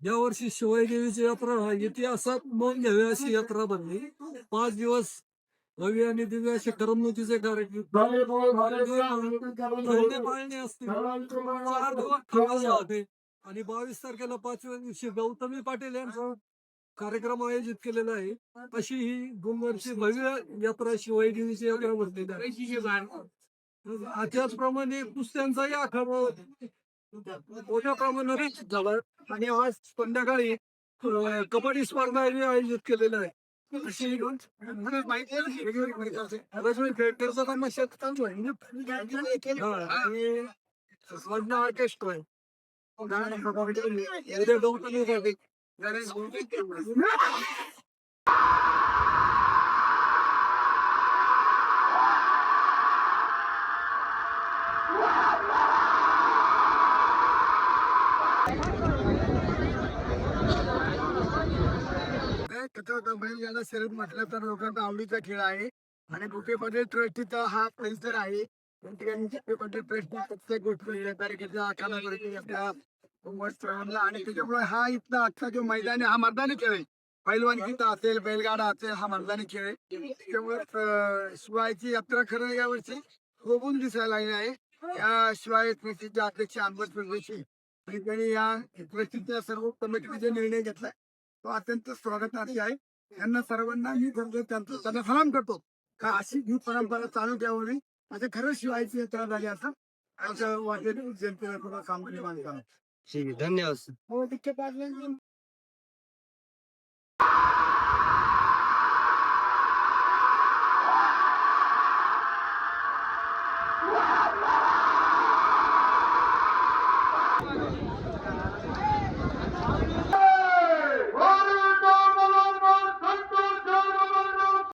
यावर्षी शिवाई देवीची यात्रा इतिहासात नोंद घ्यावी अशी यात्रा बनली. 5 दिवस भव्य आणि दिव्य असे करमणुकीचे कार्यक्रम धरणे पाळणे असतील, 4 दिवस ठेवायचे होते. आणि 22 तारखेला 5व्या दिवशी गौतमी पाटील यांचा कार्यक्रम आयोजित केलेला आहे. अशी ही 2 वर्षी भव्य यात्रा शिवाई देवीची यात्रा भरलेली आहे. त्याचप्रमाणे कुस्त्यांचाही आखाडा मोठ्या प्रमाणात झाला आणि आज संध्याकाळी कबड्डी स्पर्धा आयोजित केलेल्या आहे. अशी रश्मी खेळकरचा तमाशा चालू आहे. आणि लग्न ऑर्केस्ट्रा आहे. उद्या गौतमीसाठी बैलगाडा शर्यत म्हटलं तर लोकांचा आवडीचा खेळ आहे आणि बुके पटेल ट्रस्टीचा हा परिसर आहे. बुके पटेल ट्रस्टी प्रत्येक गोष्टी तारखेच्या आखाड्यावरती आपल्या श्रवणला आणि त्याच्यामुळे हा इथला आजचा जो मैदानी हा मैदानी खेळ आहे. पैलवानकीचा असेल बैलगाडा असेल हा मैदानी खेळ आहे. त्याच्यामुळे शिवायची यात्रा खरं यावर्षी शोभून दिसायला लागली आहे. या शिवाय ट्रस्टीचे अध्यक्ष अनवर चौधरी आणि या ट्रस्टीच्या सर्व कमिटीने जे निर्णय घेतलाय तो अत्यंत स्वागतार्ह आहे. त्यांना सर्वांना मी त्यांना सलाम करतो का अशी ही परंपरा चालू ठेवावी. आता खरं शिवायची यात्रा झाली असं असं वाटेल जनतेला थोडं सामान्य माणसाला. ठीक आहे, धन्यवाद. हो तिथे पाहिजे. Wow!